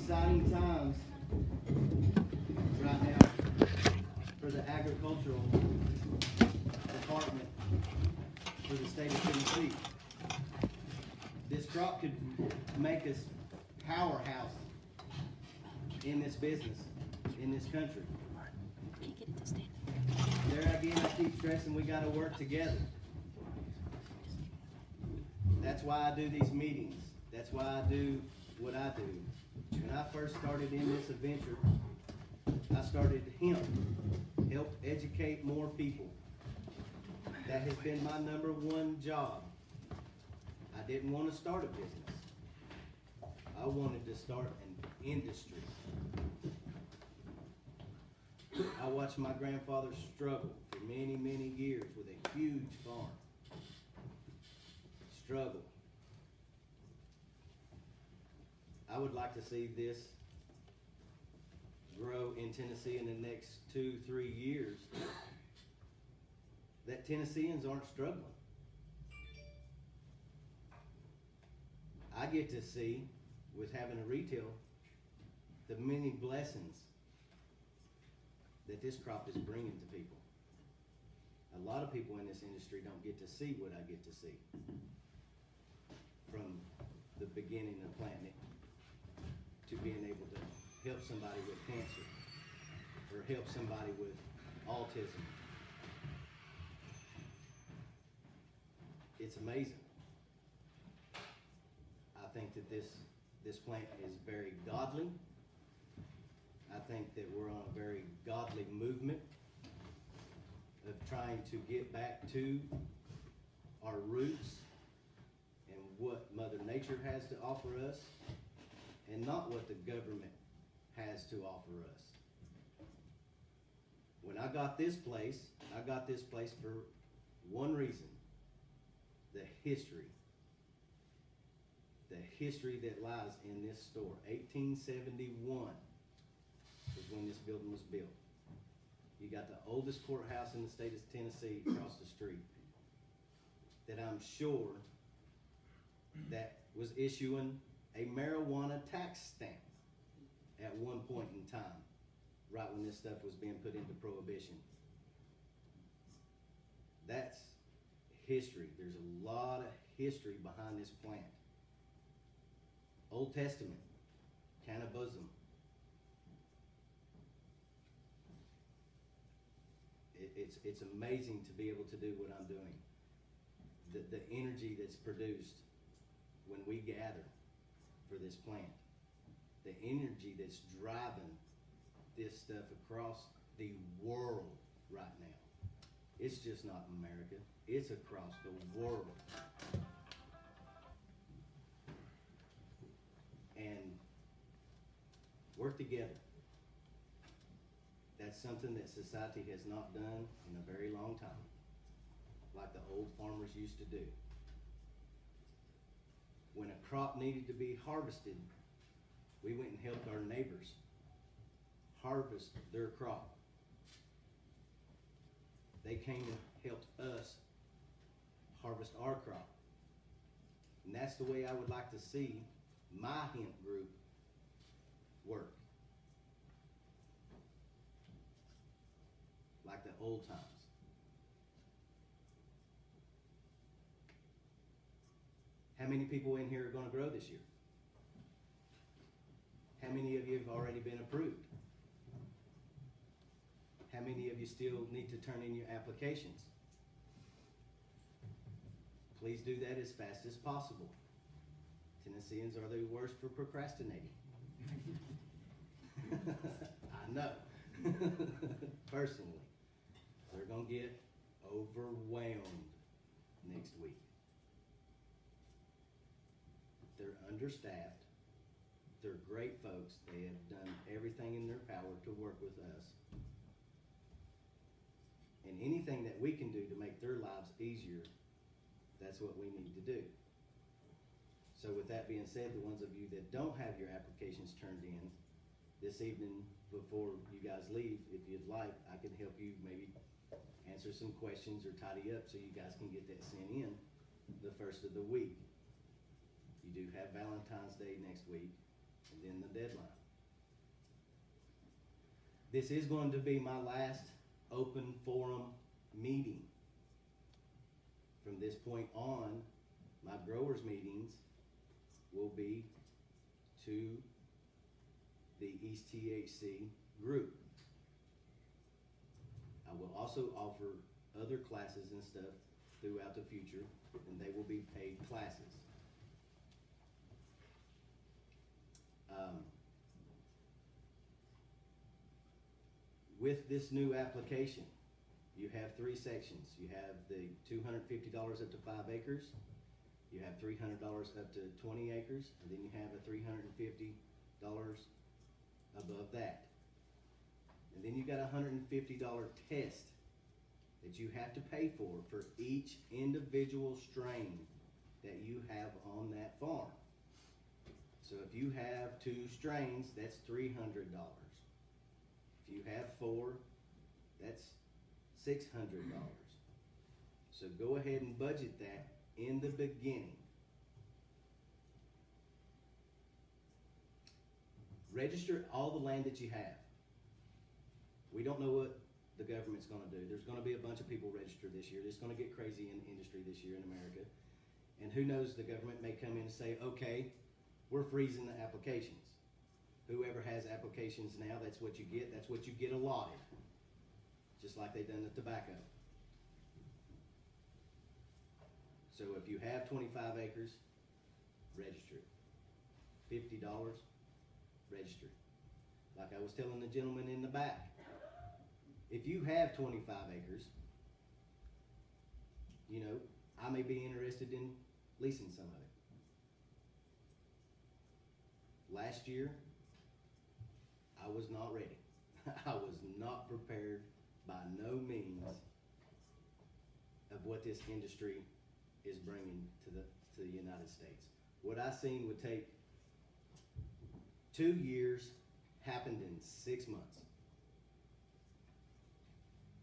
exciting times right now for the agricultural department for the state of Tennessee. This crop could make us powerhouse in this business, in this country. There again, I keep stressing we gotta work together. That's why I do these meetings. That's why I do what I do. When I first started in this adventure, I started Hemp, help educate more people. That has been my #1 job. I didn't want to start a business. I wanted to start an industry. I watched my grandfather struggle for many, many years with a huge farm. Struggle. I would like to see this grow in Tennessee in the next 2-3 years, that Tennesseans aren't struggling. I get to see, with having a retail, the many blessings that this crop is bringing to people. A lot of people in this industry don't get to see what I get to see from the beginning of planting it to being able to help somebody with cancer or help somebody with autism. It's amazing. I think that this plant is very godly. I think that we're on a very godly movement of trying to get back to our roots and what Mother Nature has to offer us, and not what the government has to offer us. When I got this place for one reason: the history. The history that lies in this store. 1871 is when this building was built. You got the oldest courthouse in the state of Tennessee across the street, that I'm sure that was issuing a marijuana tax stamp at one point in time, right when this stuff was being put into prohibition. That's history. There's a lot of history behind this plant. Old Testament, cannabis. It's amazing to be able to do what I'm doing. The energy that's produced when we gather for this plant, the energy that's driving this stuff across the world right now. It's just not America, it's across the world. And work together. That's something that society has not done in a very long time, like the old farmers used to do. When a crop needed to be harvested, we went and helped our neighbors harvest their crop. They came and helped us harvest our crop. And that's the way I would like to see my hemp group work. Like the old times. How many people in here are going to grow this year? How many of you have already been approved? How many of you still need to turn in your applications? Please do that as fast as possible. Tennesseans are the worst for procrastinating. I know. Personally. They're going to get overwhelmed next week. They're understaffed. They're great folks. They have done everything in their power to work with us. And anything that we can do to make their lives easier, that's what we need to do. So with that being said, the ones of you that don't have your applications turned in, this evening before you guys leave, if you'd like, I can help you maybe answer some questions or tidy up so you guys can get that sent in the first of the week. You do have Valentine's Day next week. and then the deadline. This is going to be my last open forum meeting. From this point on, my growers meetings will be to the EastTHC group. I will also offer other classes and stuff throughout the future, and they will be paid classes. With this new application, you have three sections. You have the $250 up to 5 acres. You have $300 up to 20 acres, and then you have a $350 above that. And then you got a $150 test that you have to pay for each individual strain that you have on that farm. So if you have 2 strains, that's $300. If you have 4, that's $600. So go ahead and budget that in the beginning. Register all the land that you have. We don't know what the government's going to do. There's going to be a bunch of people register this year. It's going to get crazy in the industry this year in America. And who knows, the government may come in and say, okay, we're freezing the applications. Whoever has applications now, that's what you get. That's what you get allotted. Just like they done the tobacco. So if you have 25 acres, register it. $50, register it. Like I was telling the gentleman in the back, if you have 25 acres, you know, I may be interested in leasing some of it. Last year, I was not ready. I was not prepared by no means of what this industry is bringing to the United States. What I seen would take 2 years happened in 6 months.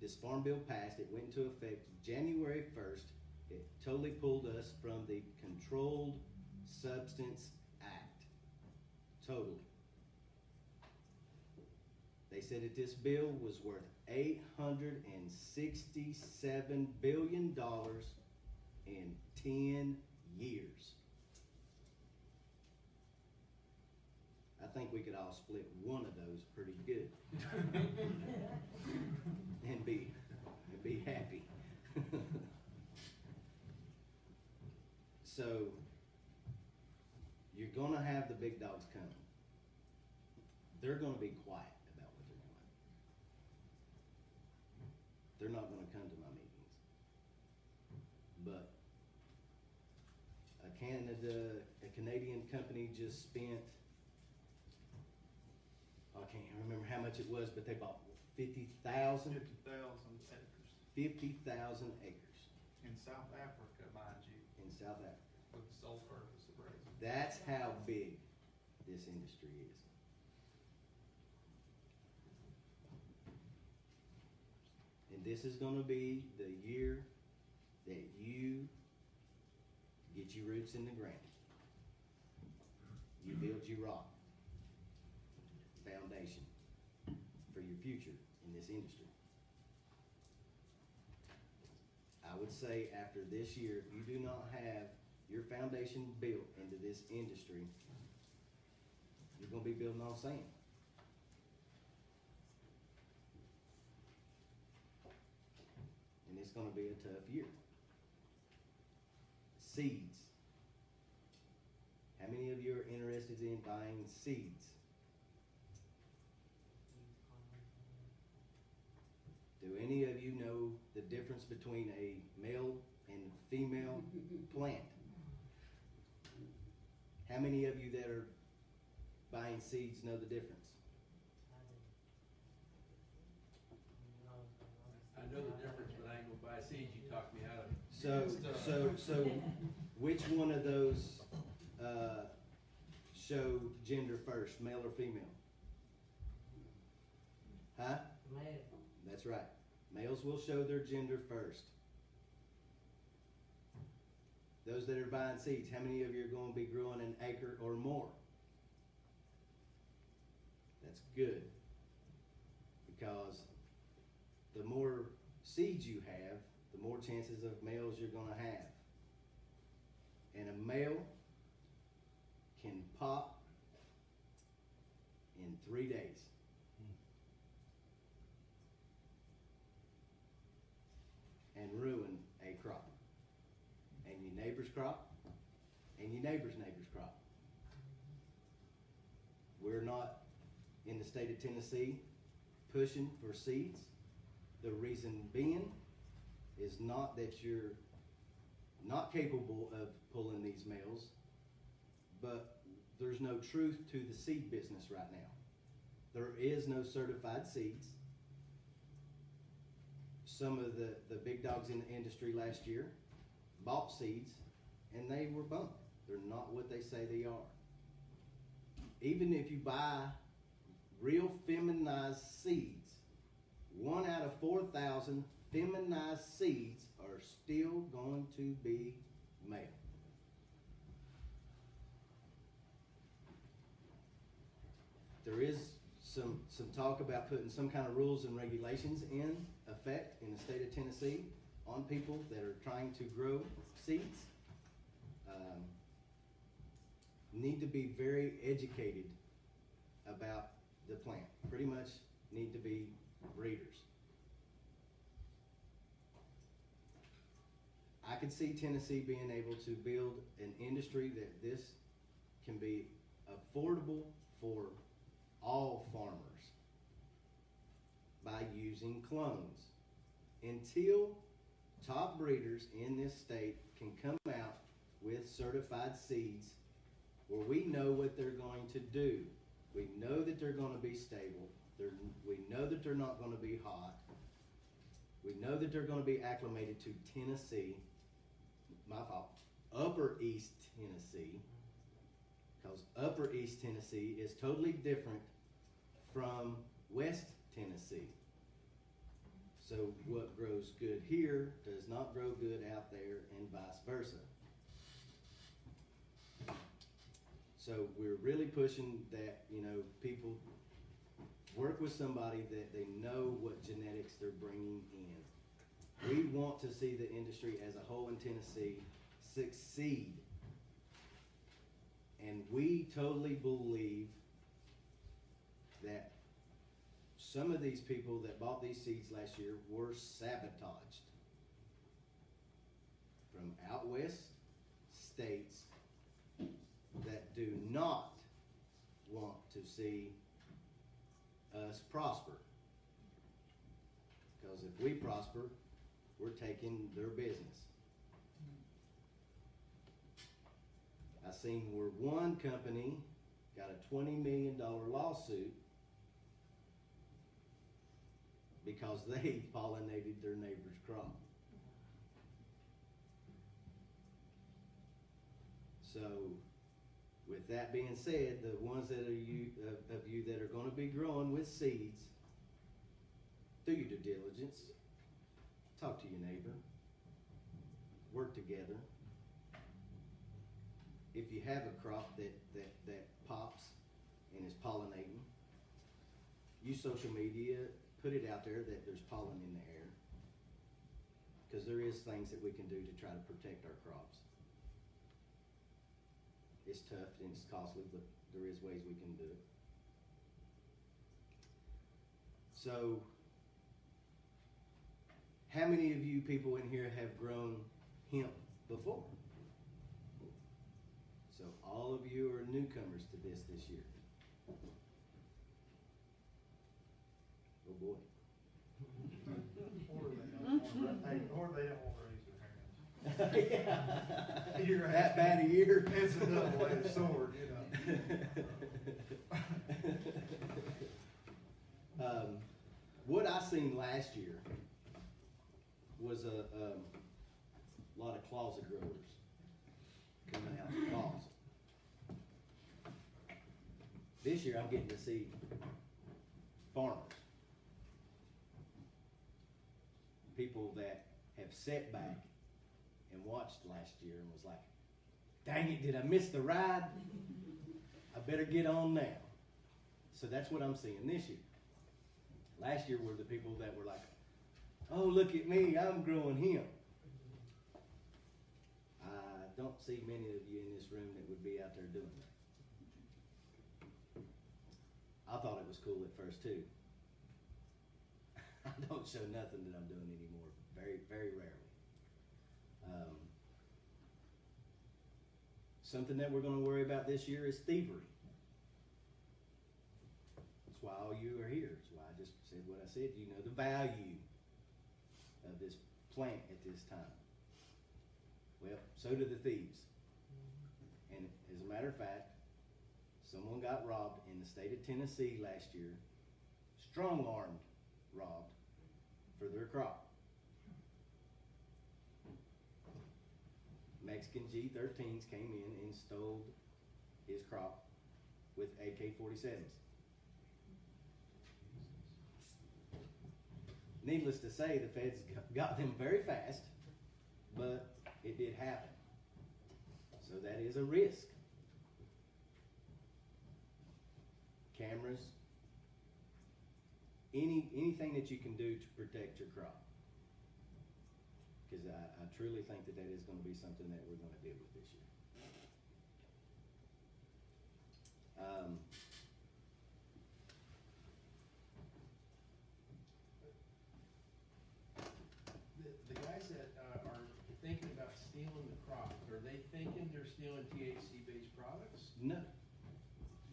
This farm bill passed, it went into effect January 1st. It totally pulled us from the Controlled Substance Act. Totally. They said that this bill was worth $867 billion in 10 years. I think we could all split one of those pretty good and be happy. So you're gonna have the big dogs coming. They're gonna be quiet about what they're doing. They're not gonna come to my meetings. But a Canadian company just spent, I can't remember how much it was, but they bought 50,000 acres. 50,000 acres In South Africa, mind you, in South Africa. with the sole purpose of raising. That's how big this industry is. And this is gonna be the year that you get your roots in the ground. You build your rock foundation for your future in this industry. I would say after this year, if you do not have your foundation built into this industry, you're gonna be building on sand. And it's gonna be a tough year. Seeds. How many of you are interested in buying seeds? Do any of you know the difference between a male and female plant? How many of you that are buying seeds know the difference? I know the difference, but I ain't gonna buy seeds, you talked me out of it. So which one of those show gender first, male or female? Huh? Male. That's right. Males will show their gender first. Those that are buying seeds, how many of you are going to be growing an acre or more? That's good. Because the more seeds you have, the more chances of males you're gonna have. And a male can pop in 3 days. And ruin a crop. And your neighbor's crop, and your neighbor's crop. We're not, in the state of Tennessee, pushing for seeds. The reason being is not that you're not capable of pulling these males, but there's no truth to the seed business right now. There is no certified seeds. Some of the big dogs in the industry last year bought seeds and they were bunk. They're not what they say they are. Even if you buy real feminized seeds, 1 out of 4,000 feminized seeds are still going to be male. There is some talk about putting some kind of rules and regulations in effect in the state of Tennessee on people that are trying to grow seeds. Need to be very educated about the plant. Pretty much need to be breeders. I could see Tennessee being able to build an industry that this can be affordable for all farmers by using clones. Until top breeders in this state can come out with certified seeds where we know what they're going to do. We know that they're going to be stable. We know that they're not going to be hot. We know that they're going to be acclimated to Tennessee. My fault. Upper East Tennessee. Because Upper East Tennessee is totally different from West Tennessee. So what grows good here does not grow good out there, and vice versa. So we're really pushing that, people work with somebody that they know what genetics they're bringing in. We want to see the industry as a whole in Tennessee succeed. And we totally believe that some of these people that bought these seeds last year were sabotaged from out west states that do not want to see us prosper. Because if we prosper, we're taking their business. I seen where one company got a $20 million lawsuit because they pollinated their neighbor's crop. So, with that being said, the ones that are of you that are going to be growing with seeds, do your due diligence. Talk to your neighbor. Work together. If you have a crop that pops and is pollinating, use social media, put it out there that there's pollen in the air. Because there is things that we can do to try to protect our crops. It's tough and it's costly, but there is ways we can do it. So, how many of you people in here have grown hemp before? So all of you are newcomers to this year. Oh boy. Or they don't want to raise their hands. Yeah. That bad a year. It's a double-edged sword, What I seen last year was a lot of closet growers coming out of the closet. This year I'm getting to see farmers. People that have sat back and watched last year and was like, dang it, did I miss the ride? I better get on now. So that's what I'm seeing this year. Last year were the people that were like, oh, look at me, I'm growing hemp. I don't see many of you in this room that would be out there doing that. I thought it was cool at first too. I don't show nothing that I'm doing anymore, very, very rarely. Something that we're gonna worry about this year is thievery. That's why all you are here. That's why I just said what I said. You know the value of this plant at this time. Well, so do the thieves. And as a matter of fact, someone got robbed in the state of Tennessee last year, strong-armed robbed for their crop. Mexican G13s came in and stole his crop with AK-47s. Needless to say, the feds got them very fast, but it did happen. So that is a risk. Cameras, anything that you can do to protect your crop. Because I truly think that is going to be something that we're going to deal with this year. The guys that are thinking about stealing the crop, are they thinking they're stealing THC-based products? No.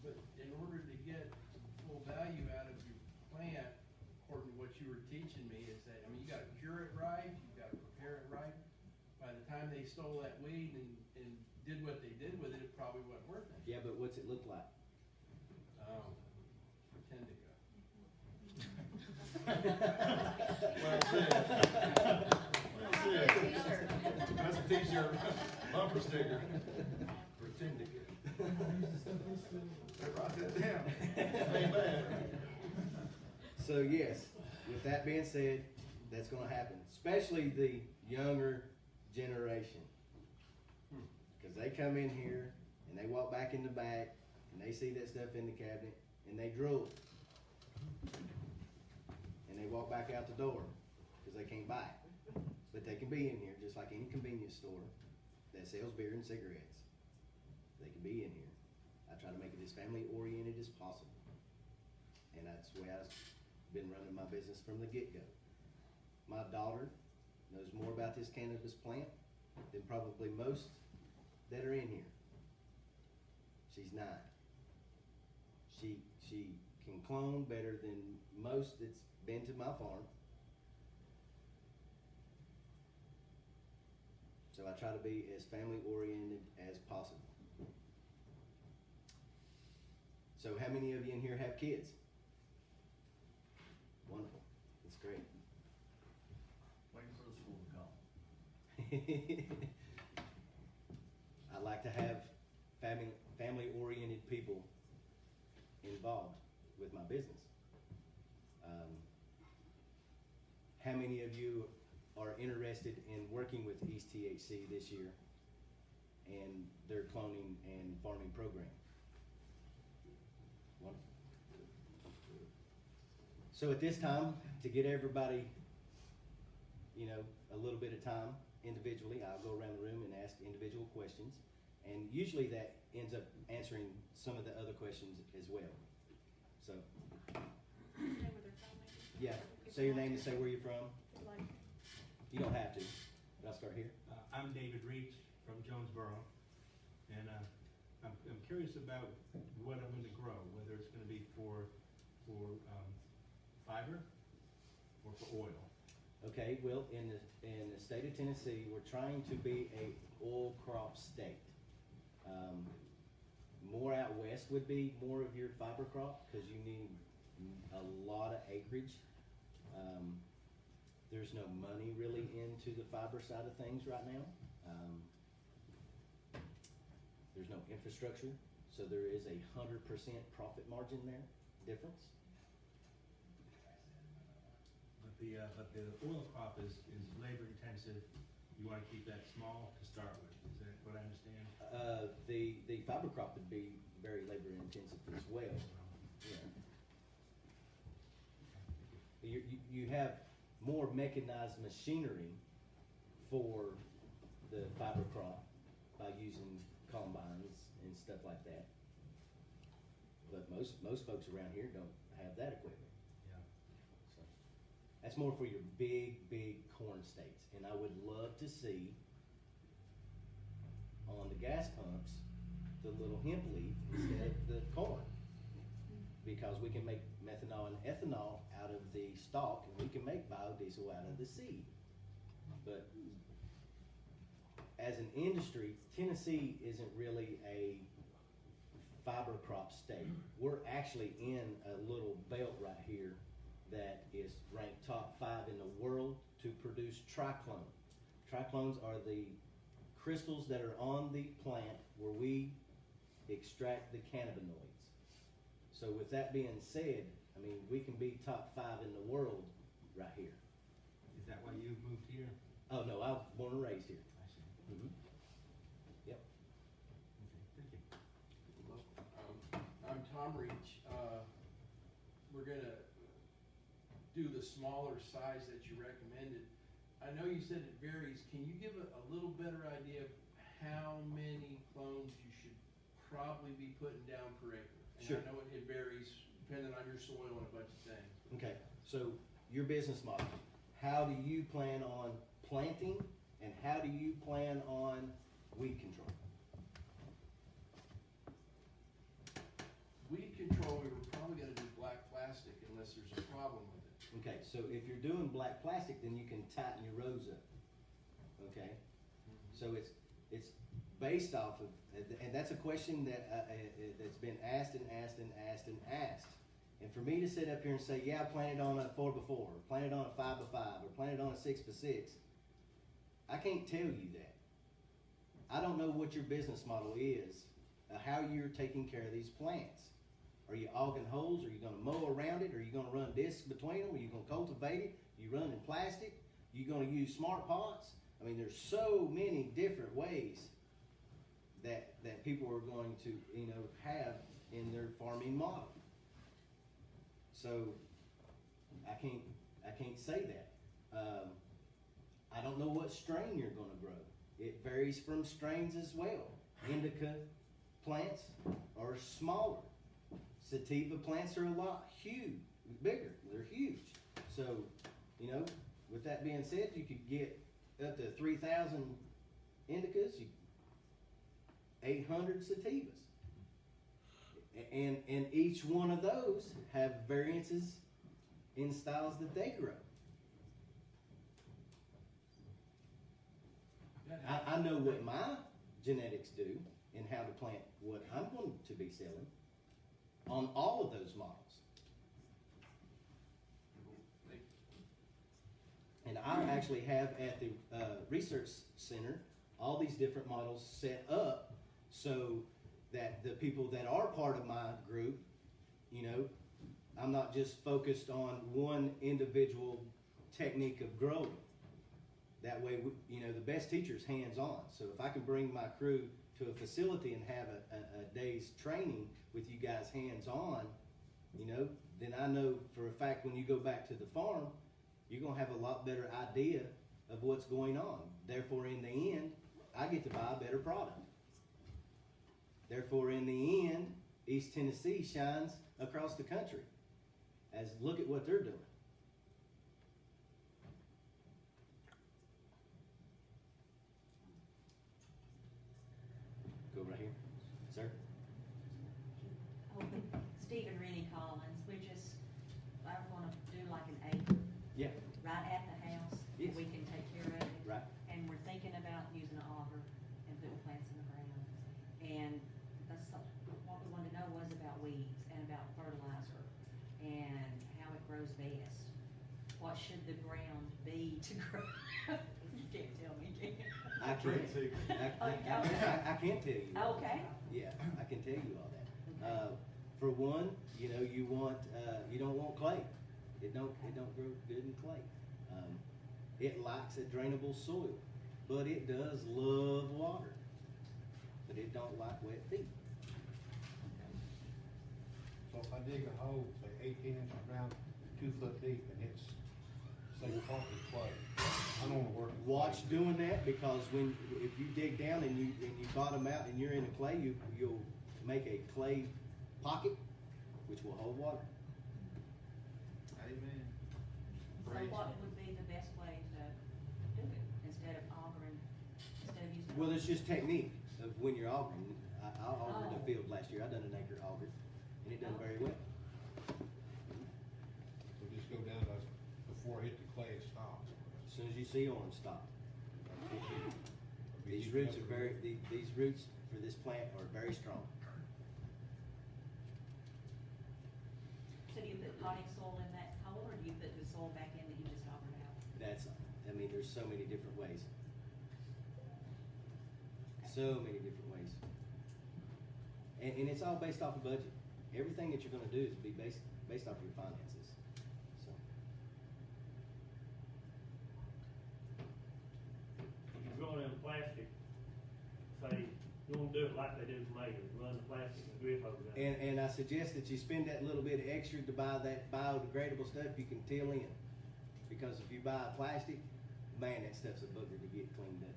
But in order to get full value out of your plant, according to what you were teaching me, is that, I mean, you gotta cure it right, you gotta prepare it right. By the time they stole that weed and did what they did with it, it probably wasn't worth it. Yeah, but what's it look like? Pretend to go. Well said. Well said. That's a t-shirt, bumper sticker. Pretend to go. Write that down. Ain't bad. So yes, with that being said, that's gonna happen, especially the younger generation. Cause they come in here and they walk back in the back and they see that stuff in the cabinet and they drool. And they walk back out the door cause they can't buy it. But they can be in here just like any convenience store that sells beer and cigarettes. They can be in here. I try to make it as family oriented as possible. And that's the way I've been running my business from the get-go. My daughter knows more about this cannabis plant than probably most that are in here. She's 9. She can clone better than most that's been to my farm. So I try to be as family oriented as possible. So how many of you in here have kids? Wonderful. That's great. Waiting for the school to call. I like to have family-oriented people involved with my business. How many of you are interested in working with EastTHC this year and their cloning and farming program? Wonderful. So at this time, to get everybody, you know, a little bit of time individually, I'll go around the room and ask individual questions. And usually that ends up answering some of the other questions as well. So, yeah, say your name and say where you're from. You don't have to, but I'll start here. I'm David Reach from Jonesboro, and I'm curious about what I'm going to grow, whether it's going to be for fiber or for oil. Okay, well, in the state of Tennessee, we're trying to be a oil crop state. More out west would be more of your fiber crop because you need a lot of acreage. There's no money really into the fiber side of things right now. There's no infrastructure, so there is 100% profit margin there, difference. But the oil crop is labor intensive. You want to keep that small to start with. Is that what I understand? The fiber crop would be very labor intensive as well. Yeah. You have more mechanized machinery for the fiber crop by using combines and stuff like that. But most folks around here don't have that equipment. Yeah. So, that's more for your big corn states, and I would love to see on the gas pumps, the little hemp leaf instead of the corn. Because we can make methanol and ethanol out of the stalk, and we can make biodiesel out of the seed. But as an industry, Tennessee isn't really a fiber crop state. We're actually in a little belt right here that is ranked top 5 in the world to produce triclone. Triclones are the crystals that are on the plant where we extract the cannabinoids. So with that being said, I mean, we can be top 5 in the world right here. Is that why you moved here? Oh, no, I was born and raised here. I see. Mm-hmm. Yep. Okay, thank you. I'm Tom Reach. We're gonna do the smaller size that you recommended. I know you said it varies. Can you give a little better idea of how many clones you should probably be putting down per acre? And Sure. I know it varies depending on your soil and a bunch of things. Okay, so your business model, how do you plan on planting and how do you plan on weed control? Weed control, we were probably gonna do black plastic unless there's a problem with it. Okay, so if you're doing black plastic, then you can tighten your rows up, okay? So it's based off of, and that's a question that, that's been asked and asked and asked and asked. And for me to sit up here and say, yeah, I planted on a 4x4, or planted on a 5x5, or planted on a 6x6, I can't tell you that. I don't know what your business model is, how you're taking care of these plants. Are you auging holes? Are you gonna mow around it? Are you gonna run discs between them? Are you gonna cultivate it? You run in plastic? You gonna use smart pots? I mean, there's so many different ways that people are going to, have in their farming model. So I can't say that. I don't know what strain you're gonna grow. It varies from strains as well. Indica plants are smaller. Sativa plants are a lot bigger. They're huge. So, with that being said, you could get up to 3,000 indicas, 800 sativas. And each one of those have variances in styles that they grow. I know what my genetics do and how to plant what I'm going to be selling on all of those models. And I actually have at the research center all these different models set up so that the people that are part of my group, I'm not just focused on one individual technique of growing. That way, the best teacher's hands-on. So if I can bring my crew to a facility and have a day's training with you guys hands-on, then I know for a fact when you go back to the farm, you're going to have a lot better idea of what's going on. Therefore, in the end, I get to buy a better product. Therefore, in the end, East Tennessee shines across the country. As look at what they're doing. Go right here, sir. Oh, Stephen Rennie Collins, I wanna do like an acre Yeah, right at the house. Yes. We can take care of it. right. And we're thinking about using an auger and putting plants in the ground. And what we wanted to know was about weeds and about fertilizer and how it grows best. What should the ground be to grow? You can't tell me, can you? I can't. I can't tell you. Okay. Yeah, I can tell you all that. For one, you don't want clay. It don't grow good in clay. It likes a drainable soil, but it does love water. But it don't like wet feet. So if I dig a hole, say 18 inches around 2 foot deep and it's, say, partly clay. I don't wanna work. with Watch clay. doing that, because if you dig down and you bottom out and you're in a clay, you'll make a clay pocket, which will hold water. Amen. So what would be the best way to do it, instead of augering, instead of using? Well, it's just technique of when you're augering. I augered a Oh. field last year, I done an acre auger, and it done very well. So just go down to, before it hit the clay, it stops. As soon as you see orange, stop. These roots are these roots for this plant are very strong. So do you put potting soil in that hole, or do you put the soil back in that you just augered out? There's so many different ways. So many different ways. And it's all based off of budget. Everything that you're gonna do is be based off your finances, so. If you're growing in plastic, say, you wanna do it like they do tomatoes, run the plastic and grip hose out. And I suggest that you spend that little bit extra to buy that biodegradable stuff you can till in. Because if you buy plastic, man, that stuff's a booger to get cleaned up.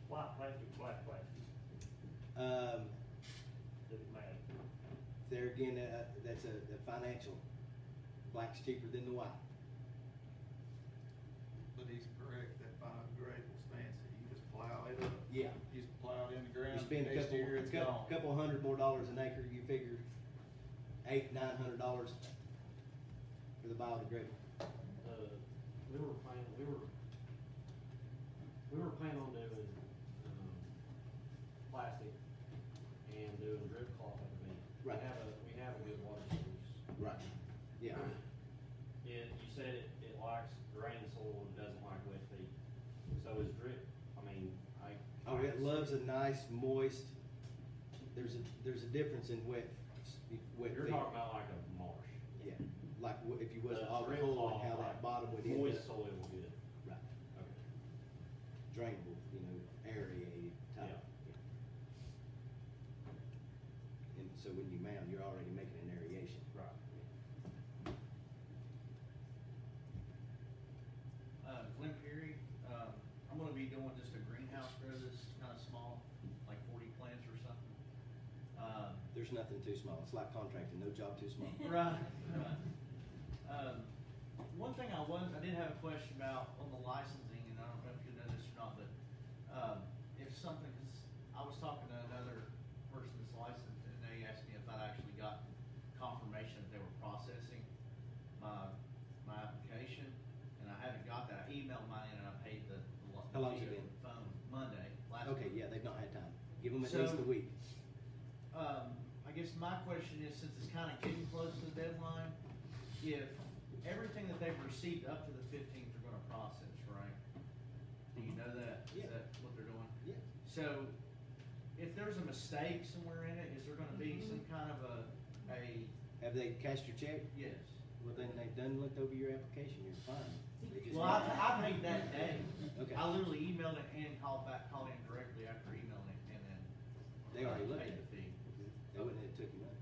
White plastic, black plastic, doesn't matter. There again, that's a financial, black's cheaper than the white. But he's correct, that biodegradable's fancy, you just plow it up. Yeah. You just plow it in the You ground, spend a next year it's gone. couple $100 more an acre, you figure $800-900 for the biodegradable. We were planning on doing, plastic and doing drip cloth underneath. Right. We have a good water source. Right. Yeah. You said it likes drained soil and doesn't like wet feet. So is drip, Oh, it loves a nice moist, there's a difference in wet You're feet. talking about like a marsh. Yeah, like if you was The all the drip hole and cloth, how that like bottom would end moist up. soil good. Right, Okay. drainable, aerated type. Yeah. And so when you mound, you're already making an aeration. Right. Glenn Perry, I'm gonna be doing just a greenhouse grow this kinda small, like 40 plants or something. There's nothing too small, it's like contracting, no job too small. Right, right. One thing I did have a question about on the licensing, and I don't know if you know this or not, but, if something, cause I was talking to another person that's licensed, and they asked me if I'd actually got confirmation that they were processing my application, and I haven't got that. I emailed mine in and I paid the How long's it fee been? over the phone Monday, last Okay, week. yeah, they've not had time, give them at So- least a week. I guess my question is, since it's kinda getting close to the deadline, if everything that they've received up to the 15th they're gonna process, right? Do you know that? Yeah. Is that what they're doing? Yeah. So, if there's a mistake somewhere in it, is there gonna be some kind of a, Have they cashed your check? yes? Well, then they've done looked over your application, you're fine. They just Well, I paid that day. Okay. I literally emailed it and called in directly after emailing it, and then. They already looked paid at the it. fee. They wouldn't have took you money.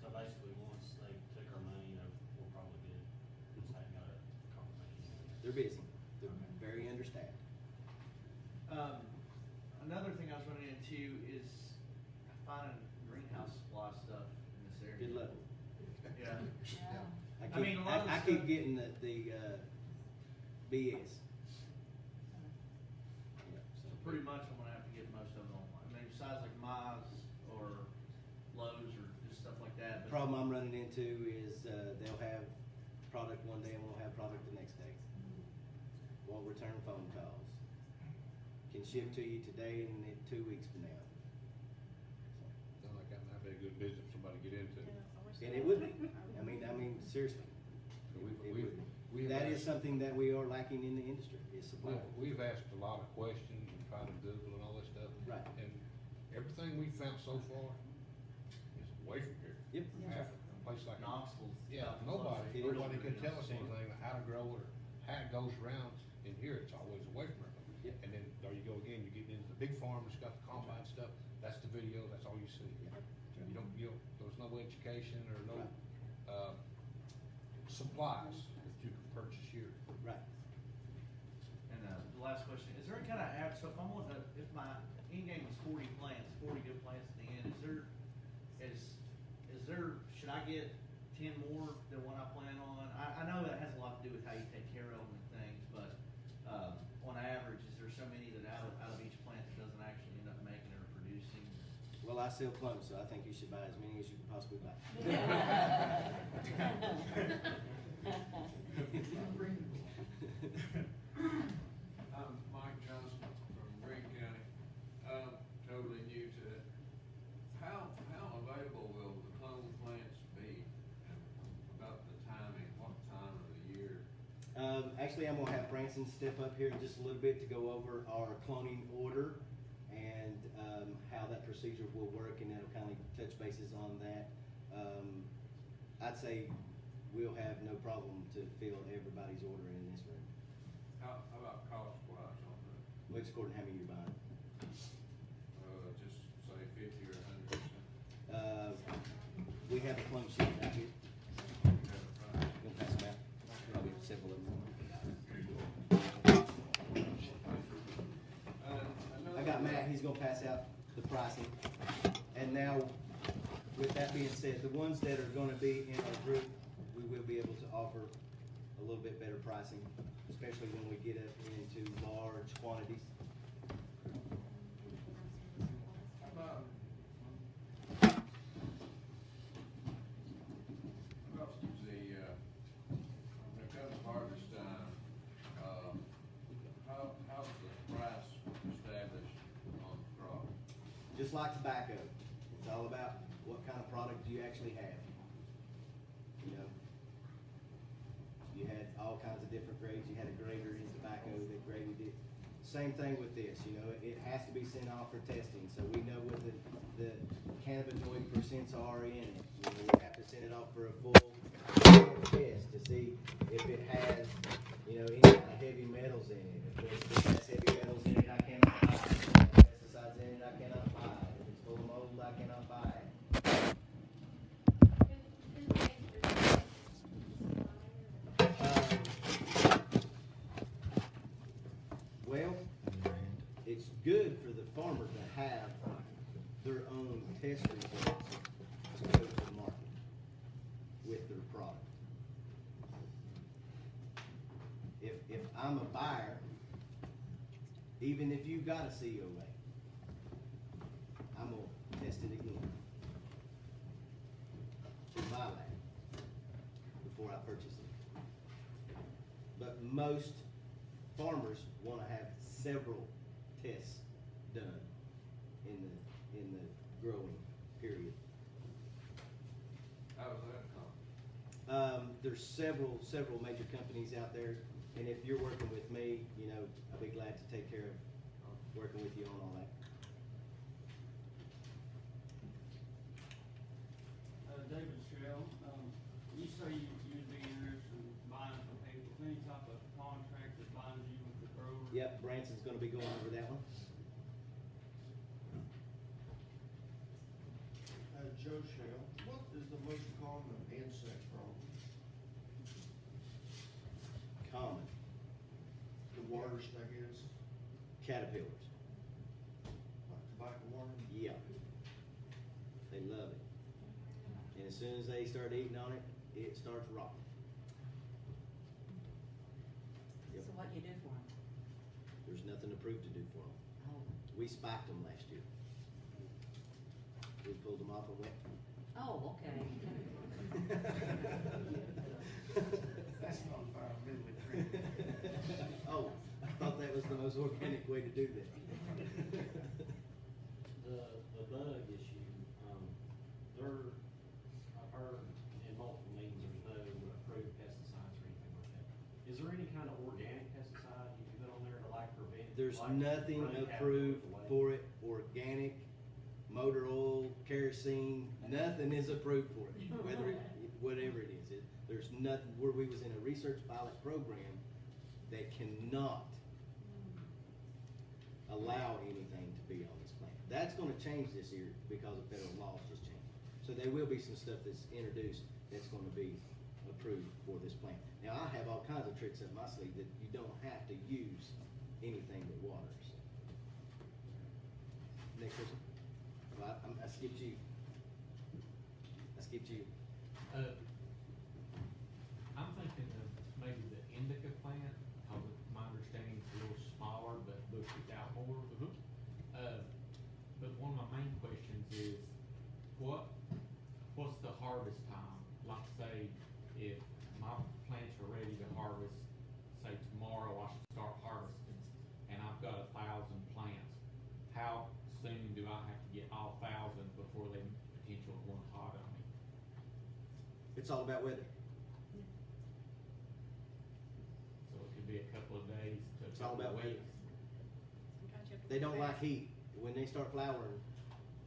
So basically, once they took our money, we'll probably get, just hadn't got a confirmation. They're busy, they're very understaffed. Another thing I was running into is finding greenhouse supply stuff in this area. Good luck. Yeah. Yeah. I mean, a lot of the I keep stuff- getting the BS. Yeah, So pretty much I'm gonna have to get most of them online. I mean, besides like Mize or Lowe's or just stuff like that. The but- problem I'm running into is, they'll have product one day and won't have product the next day. Won't return phone calls. Can ship to you today and in 2 weeks from now. Sound like that might be a good business for somebody to get into. And it would be, I mean, seriously. So It we- would be. we've That is asked- something that we are lacking in the industry, is supply. We've asked a lot of questions and tried to Google and all this stuff. Right. And everything we've found so far is away from here. Yep. Africa, a place like. Knoxville. Yeah, It nobody is. can tell us anything, how to grow it, or how it goes around. In here, it's always away from everybody. Yep. And then, there you go again, you get into the big farm that's got the combine stuff, that's the video, that's all you see. You don't, there's no education or no, Right. supplies that you can purchase here. Right. And, the last question, is there any kind of average, so if I'm wanting to, if my end game is 40 plants, 40 good plants at the end, is there, should I get 10 more than what I plan on? I know that has a lot to do with how you take care of them and things, but, on average, is there so many that out of each plant that doesn't actually end up making or producing? Well, I sell clones, so I think you should buy as many as you can possibly buy. I'm Mike Johnson from Green County. Totally new to it. How available will the clone plants be? And about the timing, what time of the year? Actually, I'm gonna have Branson step up here in just a little bit to go over our cloning order and, how that procedure will work, and that'll kind of touch bases on that. I'd say we'll have no problem to fill everybody's order in this room. How about cost wise on that? Well, it's according to how many you're buying. Just say 50 or 100%. We have a clone sheet right here. Gonna pass them out. Probably several of them. I got Matt, he's gonna pass out the pricing. And now, with that being said, the ones that are gonna be in our group, we will be able to offer a little bit better pricing, especially when we get up into large quantities. How about when it comes harvest time, how's the price established on the crop? Just like tobacco, it's all about what kind of product do you actually have. You know, you had all kinds of different grades. You had a grader in tobacco that graded it. Same thing with this, you know, it has to be sent off for testing, so we know what the cannabinoid percents are in it. You know, we have to send it off for a full test to see if it has, you know, any kind of heavy metals in it. If it has heavy metals in it, I cannot buy it. If it has pesticides in it, I cannot buy it. If it's full of mold, I cannot buy it. Well, it's good for the farmer to have their own test results to go to the market with their product. If I'm a buyer, even if you got a COA, I'm gonna test it again in my lab before I purchase it. But most farmers wanna have several tests done in the growing period. How does that come? There's several major companies out there, and if you're working with me, you know, I'll be glad to take care of working with you on all that. David Shell, you say you'd be interested in buying from people, any type of contract that binds you with the grower? Yep, Branson's gonna be going over that one. Joe Shell, what is the most common insect problem? Common The worst, I guess, caterpillars. like tobacco worm? Yeah. They love it. And as soon as they start eating on it, it starts rotting. Yep. So what do you do for them? There's nothing approved to do for them. Oh, We spiked them last year. We pulled them off and went. oh, okay. That's not environmentally friendly. Oh, I thought that was the most organic way to do that. The bug issue, I've heard in multiple meetings, there's no approved pesticides or anything like that. Is there any kind of organic pesticide you can put on there to like prevent? There's like, nothing running approved caterpillars away? for it, organic, motor oil, kerosene, nothing is approved for it, whatever it is. There's nothing, where we was in a research pilot program that cannot allow anything to be on this plant. That's gonna change this year because of federal laws just changed. So there will be some stuff that's introduced that's gonna be approved for this plant. Now, I have all kinds of tricks up my sleeve that you don't have to use anything that waters. Next person. Well, I skipped you. I'm thinking of maybe the indica plant, my understanding is a little smaller, but bushes out more. But one of my main questions is, what's the harvest time? Like say, if my plants are ready to harvest, say tomorrow I should start harvesting, and I've got 1,000 plants, how soon do I have to get all 1,000 before they potentially run hot on me? It's all about weather. So it could be a couple of days to a It's all couple of about weather. weeks. They don't like heat. When they start flowering,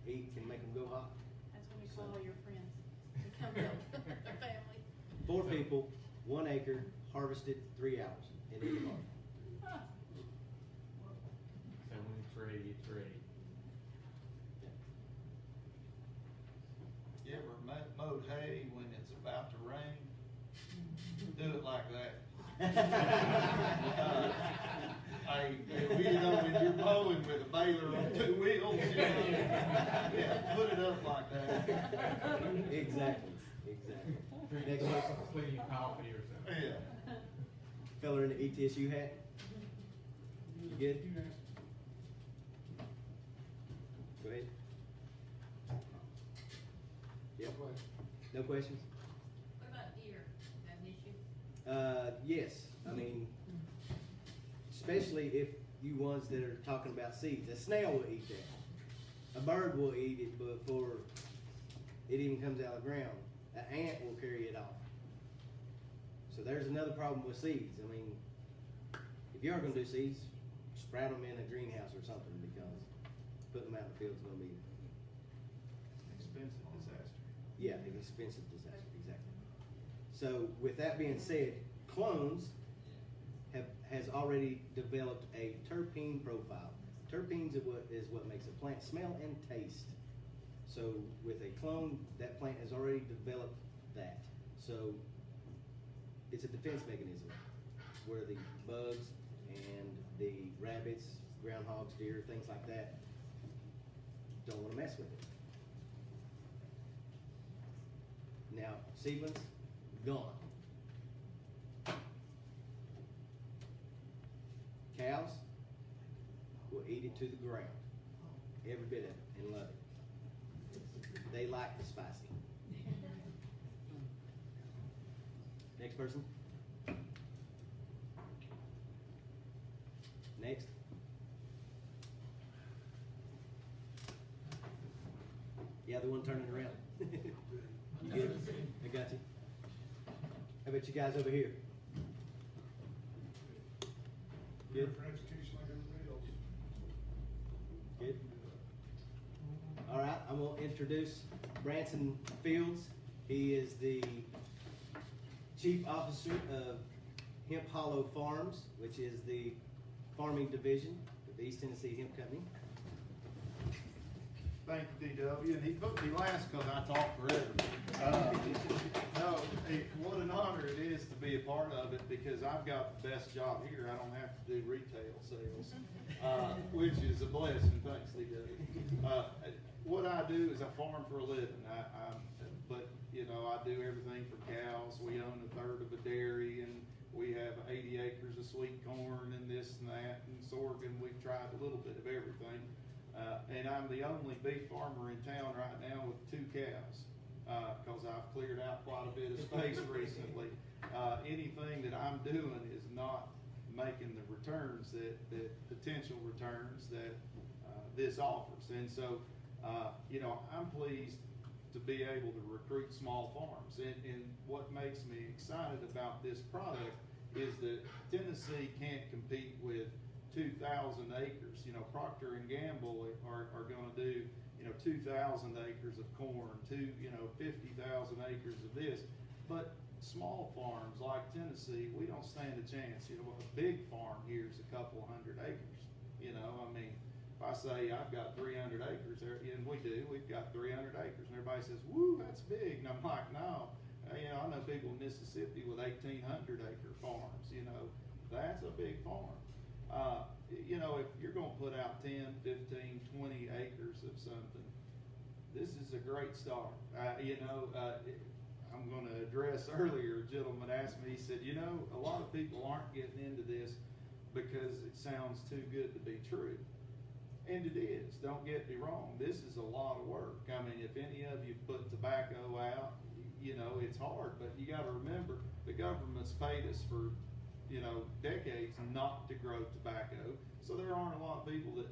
heat can make them go hot. That's when you call all your friends and come help their family. 4 people, 1 acre, harvested 3 hours, and in the morning. So when it's ready, it's ready. You ever mowed hay when it's about to rain? Do it like that. You know, when you're mowing with a baler on 2 wheels, you know, yeah, put it up like that. Exactly. Next question. Cleaning coffee or something. Yeah. Fella in the ETSU hat. You good? Go ahead. Yep. No questions? What about deer? Is that an issue? Yes. I mean, especially if you ones that are talking about seeds. A snail will eat that. A bird will eat it before it even comes out of the ground. An ant will carry it off. So there's another problem with seeds. I mean, if you are going to do seeds, sprout them in a greenhouse or something, because putting them out in the field is going to be Expensive disaster. an expensive disaster. Exactly. So with that being said, clones has already developed a terpene profile. Terpenes is what makes a plant smell and taste. So with a clone, that plant has already developed that. So it's a defense mechanism where the bugs and the rabbits, groundhogs, deer, things like that don't want to mess with it. Now, seedlings, gone. Cows will eat it to the ground, every bit of it, and love it. They like the spicy. Next person. Next. Yeah, the one turning around. You good? I got you. How about you guys over here? Good? For education like everybody else. Good. All right, I'm going to introduce Branson Fields. He is the Chief Officer of Hemp Hollow Farms, which is the farming division of the East Tennessee Hemp Company. Thank you, DW, and he put me last because I talk forever. No, what an honor it is to be a part of it, because I've got the best job here. I don't have to do retail sales, which is a blessing. Thanks, DW. What I do is I farm for a living. But you know, I do everything from cows. We own 1/3 of a dairy, and we have 80 acres of sweet corn and this and that and sorghum. We've tried a little bit of everything. And I'm the only beef farmer in town right now with 2 cows, because I've cleared out quite a bit of space recently. Anything that I'm doing is not making the returns that potential returns that this offers. And so, you know, I'm pleased to be able to recruit small farms. And what makes me excited about this product is that Tennessee can't compete with 2,000 acres. You know, Procter and Gamble are going to do, you know, 2,000 acres of corn, 50,000 acres of this. But small farms like Tennessee, we don't stand a chance. You know, a big farm here is a couple hundred acres. You know, I mean, if I say I've got 300 acres there, and we do, we've got 300 acres, and everybody says, woo, that's big. And I'm like, no, You know, I know people in Mississippi with 1,800 acre farms, you know, that's a big farm. You know, if you're gonna put out 10, 15, 20 acres of something, this is a great start. You know, I'm gonna address earlier, a gentleman asked me, he said, you know, a lot of people aren't getting into this because it sounds too good to be true. And it is, don't get me wrong, this is a lot of work. I mean, if any of you put tobacco out, you know, it's hard, but you gotta remember, the government's paid us for, you know, decades not to grow tobacco, so there aren't a lot of people that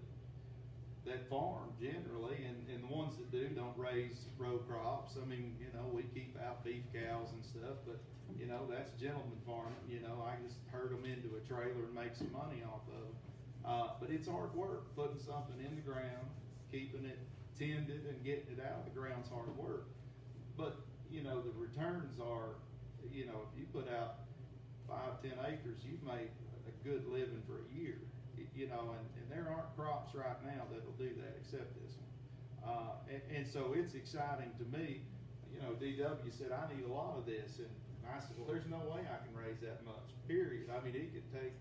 farm generally, and the ones that do don't raise row crops. I mean, you know, we keep out beef cows and stuff, but, you know, that's gentleman farming, you know, I just herd them into a trailer and make some money off of them. But it's hard work, putting something in the ground, keeping it tended and getting it out of the ground's hard work. But, you know, the returns are, you know, if you put out 5, 10 acres, you've made a good living for a year. You know, and there aren't crops right now that'll do that except this one. And so it's exciting to me. You know, DW said, I need a lot of this. And I said, well, there's no way I can raise that much, period. I mean, he could take,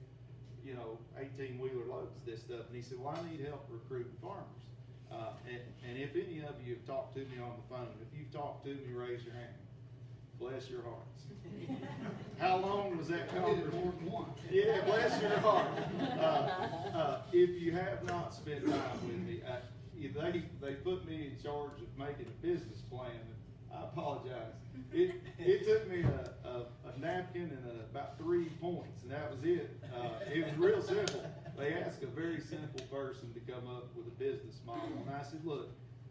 you know, 18-wheeler loads of this stuff. And he said, well, I need help recruiting farmers. And if any of you have talked to me on the phone, if you've talked to me, raise your hand. Bless your hearts. How long was that conversation? Yeah, bless your heart. If you have not spent time with me, they put me in charge of making a business plan. I apologize. It took me a napkin and about 3 points, and that was it. It was real simple. They asked a very simple person to come up with a business model, and I said, look,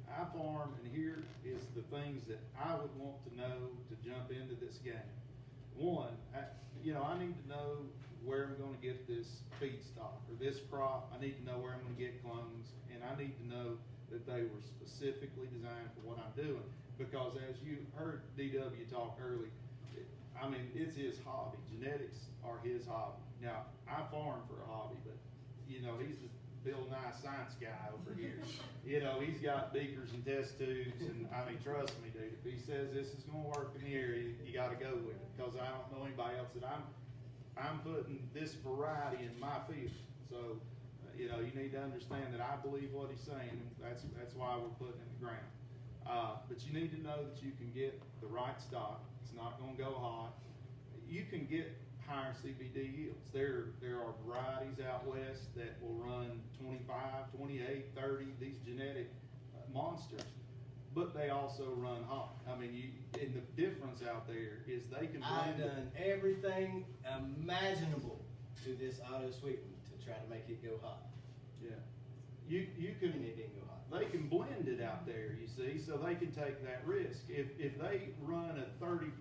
I farm, and here is the things that I would want to know to jump into this game. One, you know, I need to know where I'm gonna get this feedstock or this crop. I need to know where I'm gonna get clones, and I need to know that they were specifically designed for what I'm doing. Because as you heard DW talk early, I mean, it's his hobby. Genetics are his hobby. Now, I farm for a hobby, but, you know, he's a Bill Nye science guy over here. You know, he's got beakers and test tubes, and I mean, trust me, dude, if he says this is gonna work in the area, you gotta go with it, because I don't know anybody else that I'm putting this variety in my field. So, you know, you need to understand that I believe what he's saying, and that's why we're putting it in the ground. But you need to know that you can get the right stock. It's not gonna go hot. You can get higher CBD yields. There are varieties out west that will run 25, 28, 30, these genetic monsters, but they also run hot. I mean, and the difference out there is they can blend. I've done everything imaginable to this auto sweetener to try to make it go hot. Yeah. You can, And it didn't go hot. they can blend it out there, you see, so they can take that risk. If they run a 30%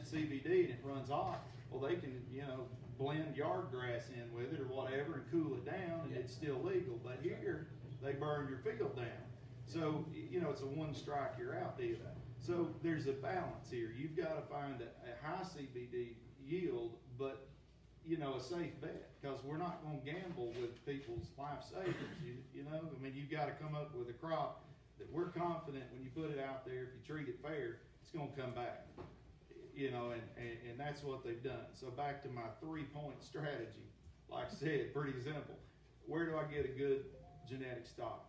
CBD and it runs hot, well, they can, you know, blend yard grass in with it or whatever and cool it down, and it's still legal. But here, they burn your field down. So, you know, it's a one strike, you're out deal. So there's a balance here. You've got to find a high CBD yield, but, you know, a safe bet, because we're not going to gamble with people's life savings. You know, I mean, you've got to come up with a crop that we're confident when you put it out there, if you treat it fair, it's going to come back. You know, and that's what they've done. So back to my 3-point strategy, like I said, pretty simple. Where do I get a good genetic stock?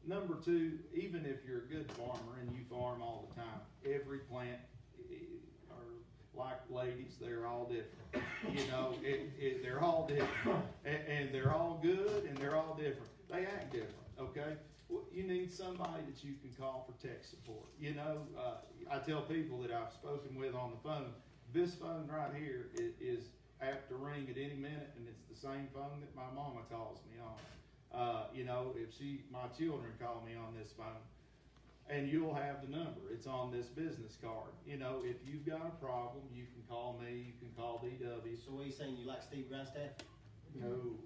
Number 2, even if you're a good farmer and you farm all the time, every plant are like ladies, they're all different. You know, they're all different. And they're all good and they're all different. They act different, okay? Well, you need somebody that you can call for tech support. You know, I tell people that I've spoken with on the phone, this phone right here is apt to ring at any minute, and it's the same phone that my mama calls me on. You know, if my children call me on this phone, and you'll have the number. It's on this business card. You know, if you've got a problem, you can call me, you can call DW. So what are you saying, you like Steve Grindstaff? No.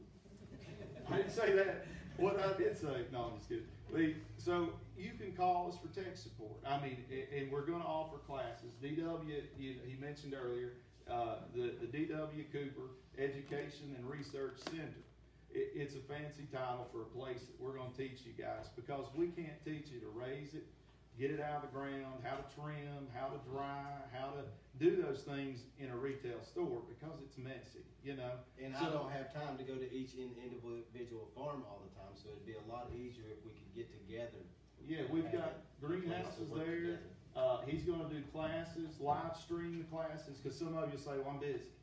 I didn't say that. What I did say, no, I'm just kidding. So you can call us for tech support. I mean, and we're going to offer classes. DW, he mentioned earlier, the DW Cooper Education and Research Center. It's a fancy title for a place that we're going to teach you guys, because we can't teach you to raise it, get it out of the ground, how to trim, how to dry, how to do those things in a retail store, because it's messy, you know? And I don't have time to go to each individual farm all the time, so it'd be a lot easier if we could get together. Yeah, we've and got have a place to greenhouses work there. together. He's gonna do classes, live stream the classes, cause some of you say, well, I'm busy.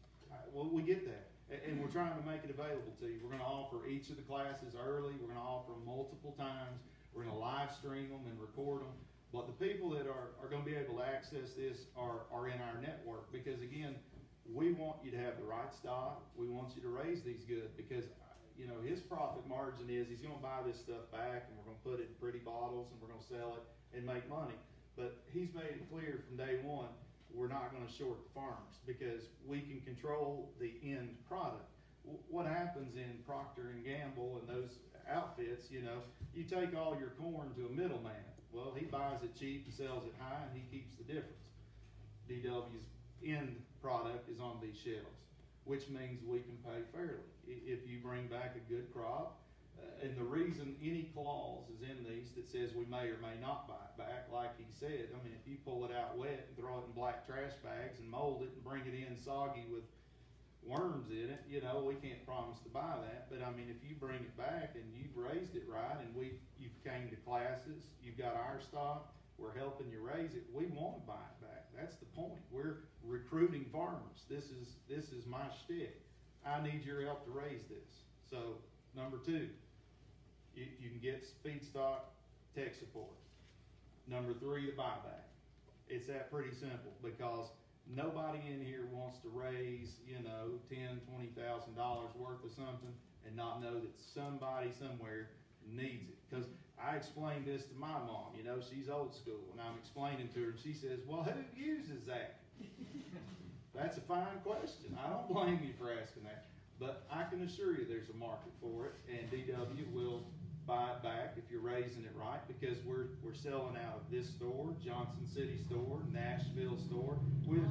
Well, we get that, and we're trying to make it available to you. We're gonna offer each of the classes early, we're gonna offer them multiple times, we're gonna live stream them and record them. But the people that are gonna be able to access this are in our network, because again, we want you to have the right stock, we want you to raise these good, because, you know, his profit margin is, he's gonna buy this stuff back, and we're gonna put it in pretty bottles, and we're gonna sell it and make money. But he's made it clear from day one, we're not gonna short the farmers, because we can control the end product. What happens in Procter and Gamble and those outfits, you know, you take all your corn to a middleman. Well, he buys it cheap and sells it high, and he keeps the difference. DW's end product is on these shelves, which means we can pay fairly if you bring back a good crop. And the reason any clause is in these that says we may or may not buy it back, like he said, I mean, if you pull it out wet and throw it in black trash bags and mold it and bring it in soggy with worms in it, you know, we can't promise to buy that. But I mean, if you bring it back and you've raised it right, and you've came to classes, you've got our stock, we're helping you raise it, we want to buy it back. That's the point. We're recruiting farmers. This is my shtick. I need your help to raise this. So, number 2, you can get feedstock, tech support. Number 3, the buyback. It's that pretty simple, because nobody in here wants to raise, you know, $10,000, $20,000 worth of something and not know that somebody somewhere needs it. Because I explained this to my mom, you know, she's old school, and I'm explaining to her, and she says, well, who uses that? That's a fine question. I don't blame you for asking that. But I can assure you there's a market for it, and DW will buy it back if you're raising it right, because we're selling out of this store, Johnson City store, Nashville store, with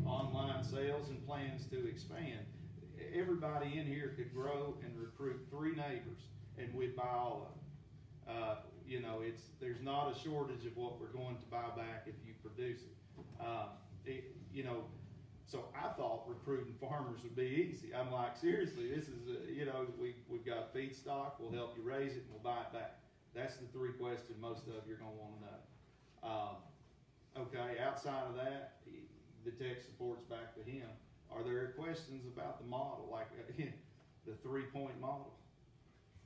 online sales and plans to expand. Everybody in here could grow and recruit 3 neighbors, and we'd buy all of them. You know, there's not a shortage of what we're going to buy back if you produce it. You know, so I thought recruiting farmers would be easy. I'm like, seriously, this is, you know, we've got feedstock, we'll help you raise it, and we'll buy it back. That's the 3 questions most of you are gonna wanna know. Okay, outside of that, the tech support's back to him. Are there questions about the model, like the 3-point model?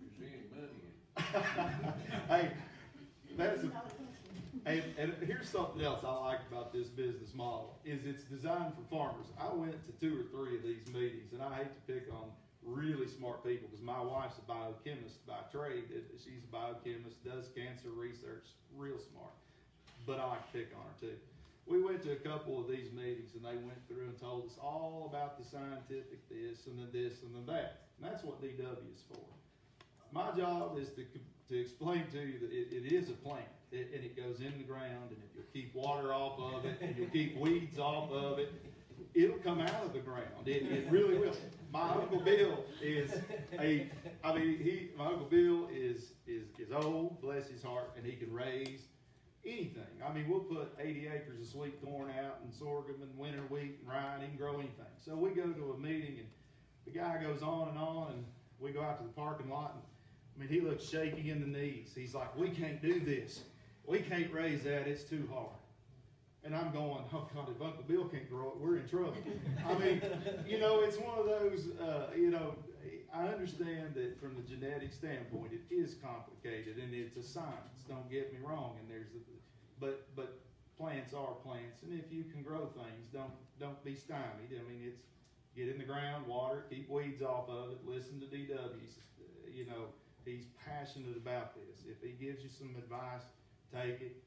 Is there any money in it? Hey, and here's something else I like about this business model, is it's designed for farmers. I went to 2 or 3 of these meetings, and I hate to pick on really smart people, because my wife's a biochemist by trade. She's a biochemist, does cancer research, real smart. But I like to pick on her too. We went to a couple of these meetings, and they went through and told us all about the scientific this and the this and the that. And that's what DW is for. My job is to explain to you that it is a plant, and it goes in the ground, and if you'll keep water off of it, and you'll keep weeds off of it, it'll come out of the ground. It really will. My Uncle Bill is my Uncle Bill is old, bless his heart, and he can raise anything. I mean, we'll put 80 acres of sweet corn out, and sorghum, and winter wheat, and rye, and he can grow anything. So we go to a meeting, and the guy goes on, and we go out to the parking lot, and I mean, he looks shaky in the knees. He's like, we can't do this. We can't raise that. It's too hard. And I'm going, oh God, if Uncle Bill can't grow it, we're in trouble. I mean, you know, it's one of those, you know, I understand that from the genetic standpoint, it is complicated, and it's a science. Don't get me wrong. And but plants are plants, and if you can grow things, don't be stymied. I mean, it's get in the ground, water, keep weeds off of it. Listen to DW's. You know, he's passionate about this. If he gives you some advice, take it.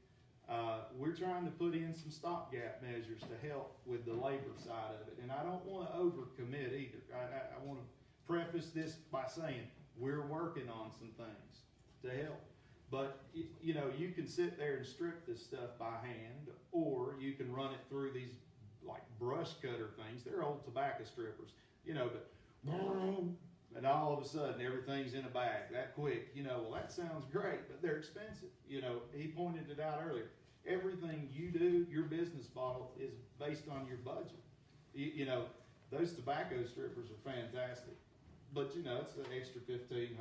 We're trying to put in some stopgap measures to help with the labor side of it, and I don't want to overcommit either. I want to preface this by saying we're working on some things to help. But you know, you can sit there and strip this stuff by hand, or you can run it through these like brush cutter things. They're old tobacco strippers, you know, but And all of a sudden, everything's in a bag that quick. You know, well, that sounds great, but they're expensive. You know, he pointed it out earlier. Everything you do, your business model is based on your budget. You know, those tobacco strippers are fantastic, but you know, it's an extra $1,500,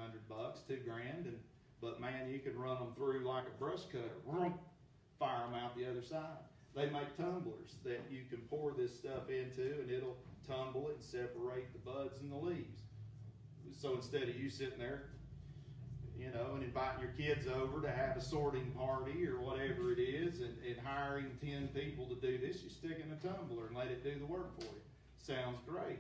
$2,000, but man, you can run them through like a brush cutter, fire them out the other side. They make tumblers that you can pour this stuff into, and it'll tumble it and separate the buds and the leaves. So instead of you sitting there, you know, and inviting your kids over to have a sorting party or whatever it is, and hiring 10 people to do this, you stick in a tumbler and let it do the work for you. Sounds great.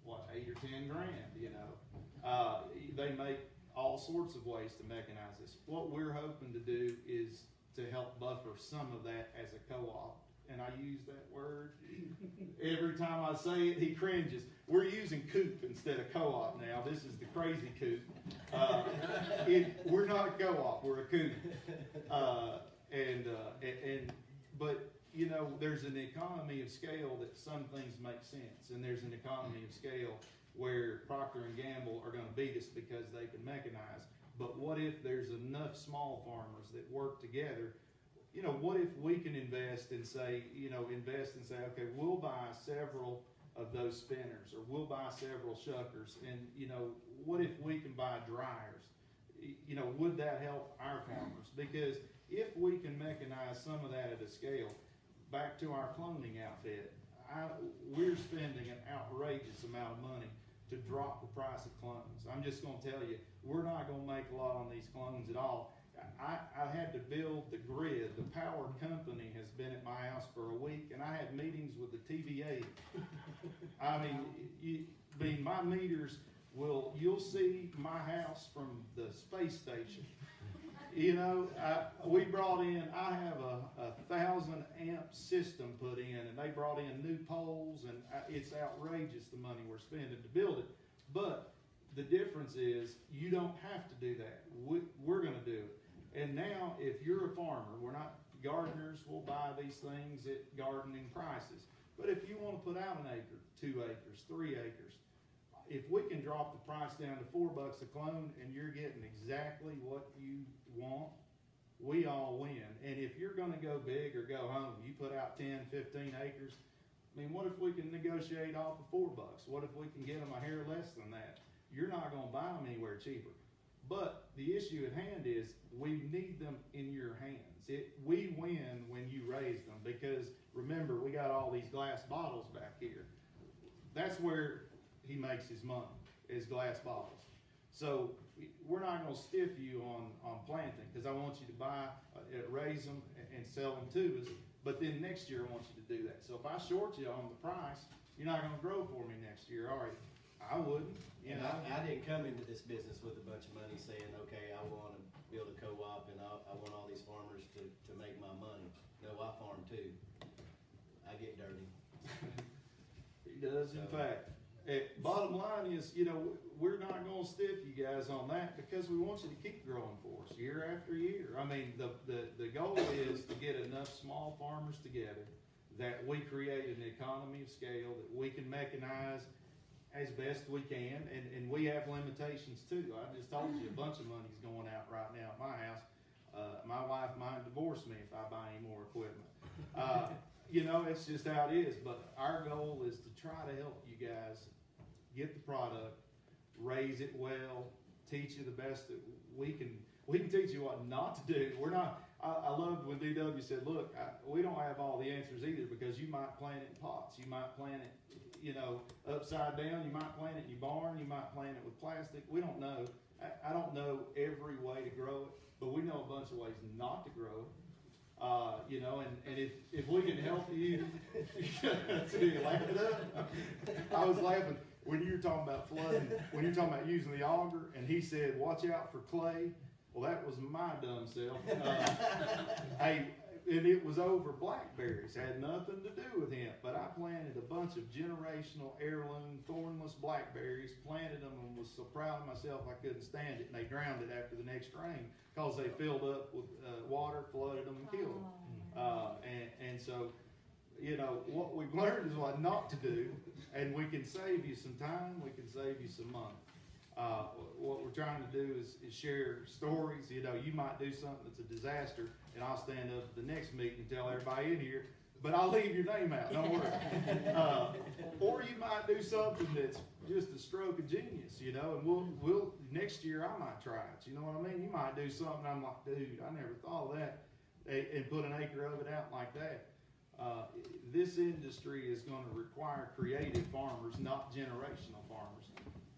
What, 8 or 10 grand, you know? They make all sorts of ways to mechanize this. What we're hoping to do is to help buffer some of that as a co-op. And I use that word. Every time I say it, he cringes. We're using coop instead of co-op now. This is the crazy coop. We're not a co-op, we're a coop. But you know, there's an economy of scale that some things make sense, and there's an economy of scale where Procter & Gamble are going to beat us because they can mechanize. But what if there's enough small farmers that work together? You know, what if we can invest and say, okay, we'll buy several of those spinners, or we'll buy several shuckers, and you know, what if we can buy dryers? You know, would that help our farmers? Because if we can mechanize some of that at a scale, back to our cloning outfit, we're spending an outrageous amount of money to drop the price of clones. I'm just going to tell you, we're not going to make a lot on these clones at all. I had to build the grid. The power company has been at my house for a week, and I had meetings with the TVA. I mean, my meters you'll see my house from the space station. You know, we brought in, I have a 1,000 amp system put in, and they brought in new poles, and it's outrageous the money we're spending to build it. But the difference is you don't have to do that. We're going to do it. And now, if you're a farmer, we're not gardeners, we'll buy these things at gardening prices. But if you want to put out an acre, 2 acres, 3 acres, if we can drop the price down to $4 a clone and you're getting exactly what you want, we all win. And if you're going to go big or go home, you put out 10, 15 acres, I mean, what if we can negotiate off of $4? What if we can get them a hair less than that? You're not going to buy them anywhere cheaper. But the issue at hand is we need them in your hands. We win when you raise them, because remember, we got all these glass bottles back here. That's where he makes his money, is glass bottles. So we're not going to stiff you on planting, because I want you to buy, raise them and sell them to us. But then next year I want you to do that. So if I short you on the price, you're not going to grow for me next year, are you? I wouldn't. And I didn't come into this business with a bunch of money saying, okay, I want to build a co-op and I want all these farmers to make my money. No, I farm too. I get dirty. He does, in fact. Bottom line is, you know, we're not going to stiff you guys on that, because we want you to keep growing for us year after year. I mean, the goal is to get enough small farmers together that we create an economy of scale, that we can mechanize as best we can, and we have limitations too. I just told you a bunch of money's going out right now at my house. My wife might divorce me if I buy any more equipment. You know, it's just how it is. But our goal is to try to help you guys get the product, raise it well, teach you the best that we can. We can teach you what not to do. We're not. I loved when DW said, "Look, we don't have all the answers either, because you might plant it in pots, you might plant it, you know, upside down. You might plant it in your barn. You might plant it with plastic. We don't know. I don't know every way to grow it, but we know a bunch of ways not to grow it. You know, and if we can help you, so you laughing up. I was laughing when you were talking about flooding, when you were talking about using the auger, and he said, "Watch out for clay." Well, that was my dumb self. And it was over blackberries. Had nothing to do with hemp. But I planted a bunch of generational heirloom thornless blackberries, planted them, and was so proud of myself I couldn't stand it. And they drowned it after the next rain because they filled up with water, flooded them, and killed them. And so, you know, what we've learned is what not to do. And we can save you some time. We can save you some money. What we're trying to do is share stories. You know, you might do something that's a disaster, and I'll stand up at the next meeting and tell everybody in here, but I'll leave your name out, don't worry. Or you might do something that's just a stroke of genius, you know, and we'll next year I might try it, you know what I mean? You might do something, I'm like, dude, I never thought of that, and put an acre of it out like that. This industry is gonna require creative farmers, not generational farmers,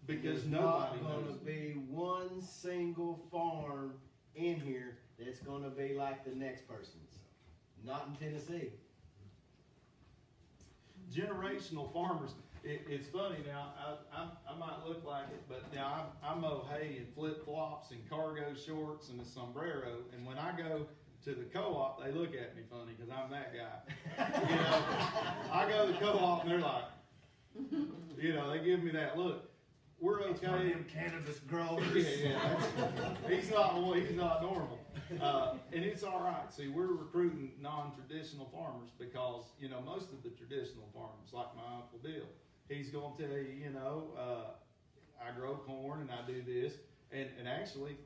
because nobody There's not knows. gonna be one single farm in here that's gonna be like the next person's, not in Tennessee. Generational farmers, it's funny now, I might look like it, but now I mow hay in flip-flops and cargo shorts and a sombrero, and when I go to the co-op, they look at me funny, cause I'm that guy. You know, I go to the co-op and they're like, you know, they give me that look. We're okay. Them cannabis growers. Yeah, he's not normal. And it's all right. See, we're recruiting non-traditional farmers because, you know, most of the traditional farmers, like my Uncle Bill, he's going to tell you, you know, I grow corn and I do this. And actually,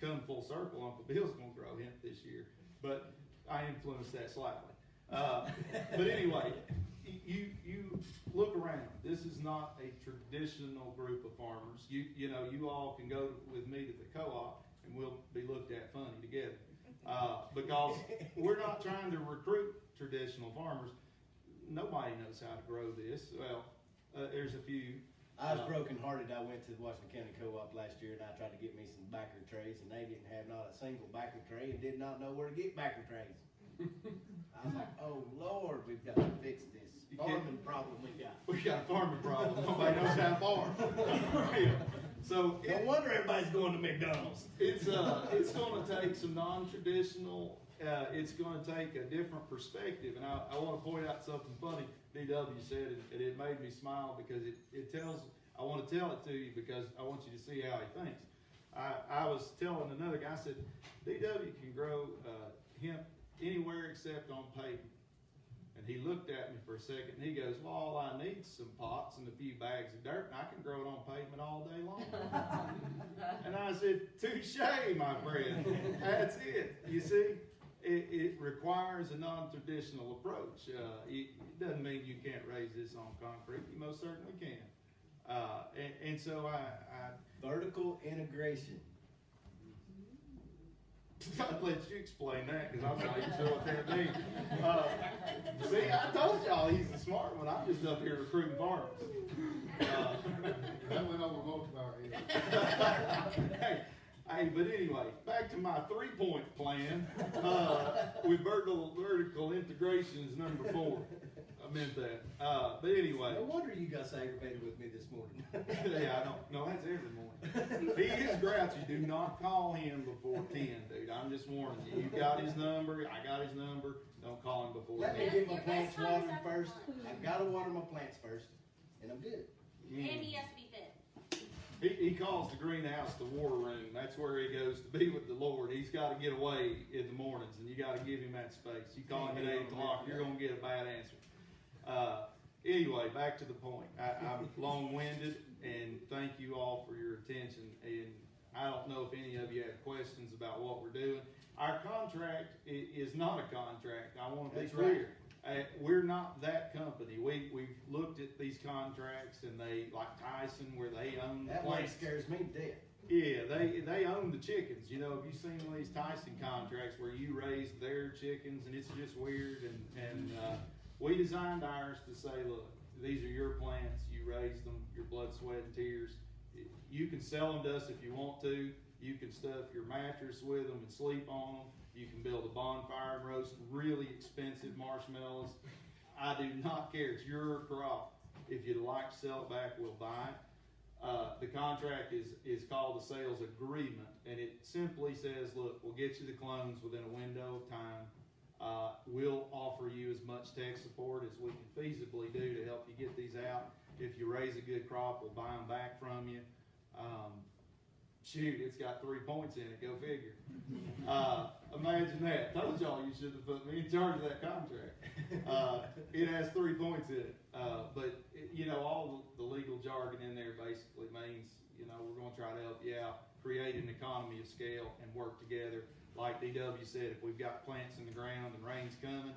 come full circle, Uncle Bill's going to grow hemp this year. But I influenced that slightly. But anyway, you look around. This is not a traditional group of farmers. You know, you all can go with me to the co-op and we'll be looked at funny together. Because we're not trying to recruit traditional farmers. Nobody knows how to grow this. Well, there's a few. I was brokenhearted. I went to the Washington County Co-op last year and I tried to get me some backer trays and they didn't have not a single backer tray and did not know where to get backer trays. I was like, oh Lord, we've got to fix this farming problem we got. We got a farming problem. Nobody knows how to farm. So no wonder everybody's going to McDonald's. It's going to take some non-traditional. It's going to take a different perspective, and I want to point out something funny DW said, and it made me smile because it tells. I want to tell it to you because I want you to see how he thinks. I was telling another guy, I said, DW can grow hemp anywhere except on pavement. And he looked at me for a second and he goes, well, all I need is some pots and a few bags of dirt and I can grow it on pavement all day long. And I said, touche, my friend. That's it. You see, it requires a non-traditional approach. It doesn't mean you can't raise this on concrete. You most certainly can. And so I vertical integration. I'll let you explain that because I'm not even sure what that means. See, I told y'all he's the smart one. I'm just up here recruiting farmers. That went over most of our heads. Hey, but anyway, back to my 3-point plan. With vertical integration is number 4. I meant that. But anyway. No wonder you got so aggravated with me this morning. Yeah, I don't. No, that's every morning. He is grouchy. Do not call him before 10, dude. I'm just warning you. You got his number. I got his number. Don't call him before 10. Let me get my plants watered first. I've got to water my plants first, and I'm good. And he has to be fed. He calls the greenhouse the war room. That's where he goes to be with the Lord. He's got to get away in the mornings, and you got to give him that space. You call him at 8 o'clock, you're going to get a bad answer. Anyway, back to the point. I'm long-winded, and thank you all for your attention. And I don't know if any of you have questions about what we're doing. Our contract is not a contract. I want to be clear. We're not that company. We've looked at these contracts, and they, like Tyson, where they own the That one plants. scares me to death. Yeah, they own the chickens. You know, have you seen one of these Tyson contracts where you raise their chickens, and it's just weird, and we designed ours to say, look, these are your plants, you raised them, your blood, sweat, and tears. You can sell them to us if you want to. You can stuff your mattress with them and sleep on them. You can build a bonfire and roast really expensive marshmallows. I do not care. It's your crop. If you'd like to sell it back, we'll buy it. The contract is called a sales agreement, and it simply says, look, we'll get you the clones within a window of time. We'll offer you as much tech support as we can feasibly do to help you get these out. If you raise a good crop, we'll buy them back from you. Shoot, it's got 3 points in it. Go figure. Imagine that. Told y'all you should have put me in charge of that contract. It has 3 points in it. But you know, all the legal jargon in there basically means, you know, we're gonna try to help you out, create an economy of scale and work together. Like DW said, if we've got plants in the ground and rain's coming,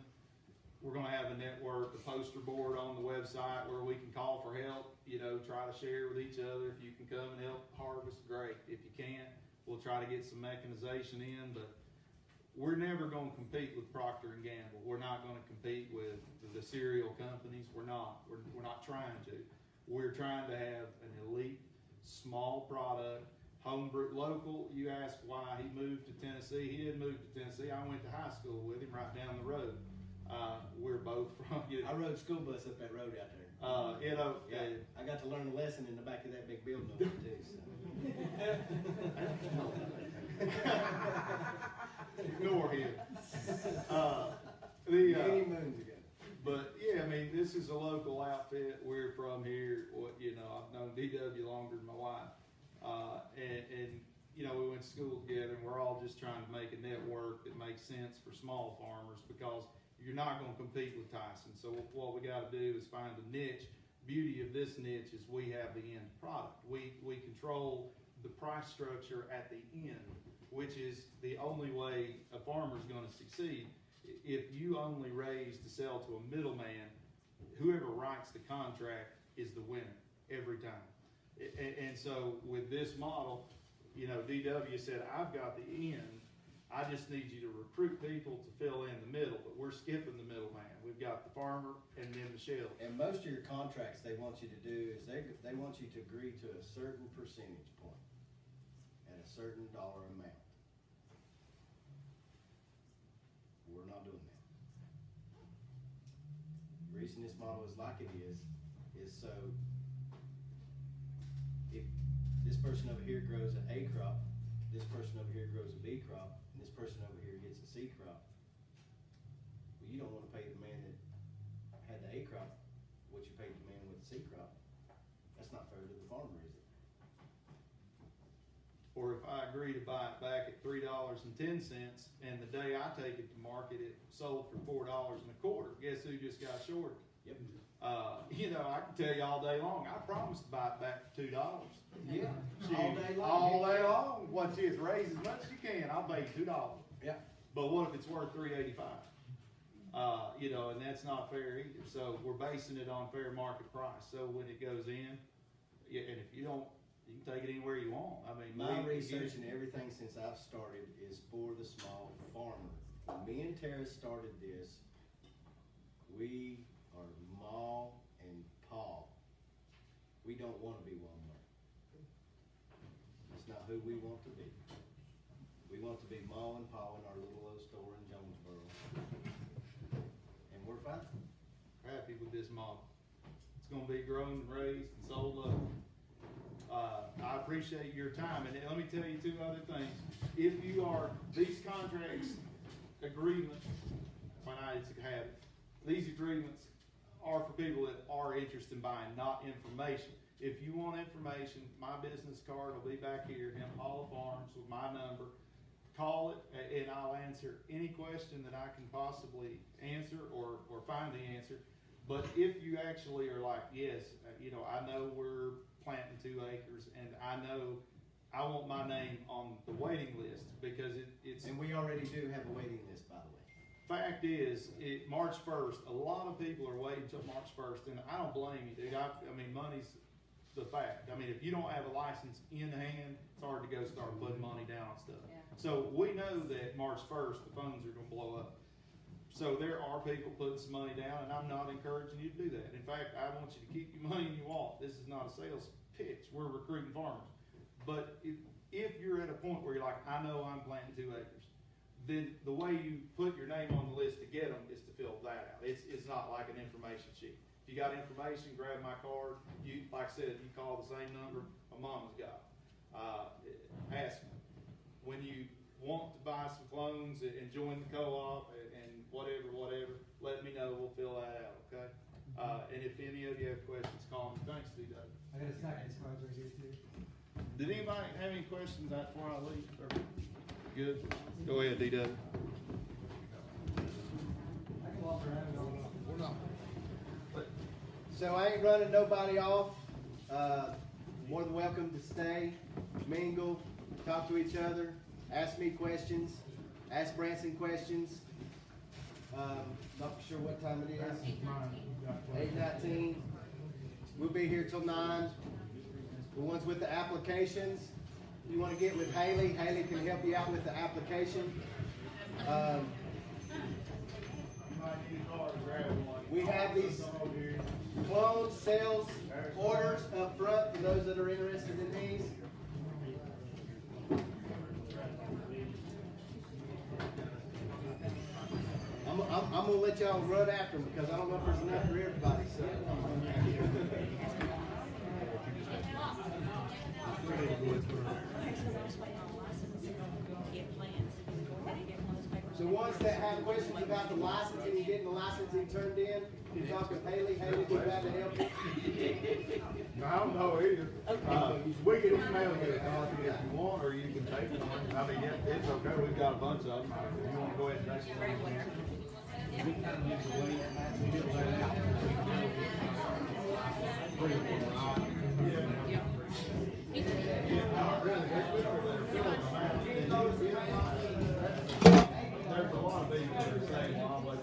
we're gonna have a network, a poster board on the website where we can call for help, you know, try to share with each other. If you can come and help harvest, great. If you can't, we'll try to get some mechanization in, but we're never gonna compete with Procter and Gamble. We're not gonna compete with the cereal companies. We're not trying to. We're trying to have an elite, small product, homebrew, local. You ask why he moved to Tennessee. He didn't move to Tennessee. I went to high school with him right down the road. We're both from, you know, I rode school bus up that road out there. you know, Yeah, I got to learn a lesson in the back of that big building over there too, so. Ignore him. Many moons ago. But yeah, I mean, this is a local outfit. We're from here. You know, I've known DW longer than my wife. And you know, we went to school together, and we're all just trying to make a network that makes sense for small farmers, because you're not going to compete with Tyson. So what we got to do is find a niche. Beauty of this niche is we have the end product. We control the price structure at the end, which is the only way a farmer's going to succeed. If you only raise to sell to a middleman, whoever writes the contract is the winner every time. And so with this model, you know, DW said, I've got the end. I just need you to recruit people to fill in the middle, but we're skipping the middleman. We've got the farmer and then the shelf. And most of your contracts they want you to do is they want you to agree to a certain percentage point at a certain dollar amount. We're not doing that. The reason this model is like it is so if this person over here grows an A crop, this person over here grows a B crop, and this person over here gets a C crop, well, you don't want to pay the man that had the A crop what you paid the man with the C crop. That's not fair to the farmer, is it? Or if I agree to buy it back at $3.10, and the day I take it to market, it sold for $4.25. Guess who just got shorted? Yep. You know, I can tell you all day long, I promised to buy it back for $2. Yeah. Shoot, All day long. All day long. What you raise as much as you can, I'll pay you $2. Yeah. But what if it's worth $3.85? You know, and that's not fair either. So we're basing it on fair market price. So when it goes in, yeah, and if you don't, you can take it anywhere you want. I mean, My research and everything since I've started is for the small farmer. When me and Tara started this, we are Ma and Pa. We don't want to be Walmart. It's not who we want to be. We want to be Ma and Pa in our little old store in Jonesboro. And we're fine. Happy with this model. It's gonna be grown and raised and sold up. I appreciate your time, and let me tell you two other things. If you are, these contracts, agreements, when I have it, these agreements are for people that are interested in buying, not information. If you want information, my business card will be back here, Hemp Hall of Farms, with my number. Call it, and I'll answer any question that I can possibly answer or find the answer. But if you actually are like, yes, you know, I know we're planting 2 acres, and I know I want my name on the waiting list, because it's. And we already do have a waiting list, by the way. Fact is, March 1st, a lot of people are waiting until March 1st, and I don't blame you, dude. I mean, money's the fact. I mean, if you don't have a license in hand, it's hard to go start putting money down on stuff. Yeah. So we know that March 1st, the phones are gonna blow up. So there are people putting some money down, and I'm not encouraging you to do that. In fact, I want you to keep your money in your wallet. This is not a sales pitch. We're recruiting farmers. But if you're at a point where you're like, I know I'm planting 2 acres, then the way you put your name on the list to get them is to fill that out. It's not like an information sheet. If you got information, grab my card. You, like I said, you call the same number my mama's got. Ask me. When you want to buy some clones and join the co-op and whatever, let me know. We'll fill that out, okay? And if any of you have questions, call me. Thanks, DW. I got a second slide right here too. Did anybody have any questions before I leave? Or good? Go ahead, DW. I can walk around and all. We're not. So I ain't running nobody off. more than welcome to stay, mingle, talk to each other, ask me questions, ask Branson questions. Not sure what time it is. 8:19. We'll be here till 9. The ones with the applications, you wanna get with Haley. Haley can help you out with the application. We have these clone sales orders up front for those that are interested in these. I'm gonna let y'all run after them because I don't know if there's enough for everybody, so. Get plans, go ahead and get one of those papers. The ones that have questions about the licensing and getting the licensing turned in, you talk with Haley. Haley, be glad to help you. I don't know either. We can email you a copy if you want, or you can take one. I mean, it's okay, we've got a bunch of them. If you wanna go ahead and take one. There's a lot of people that are saying, well, I'm like,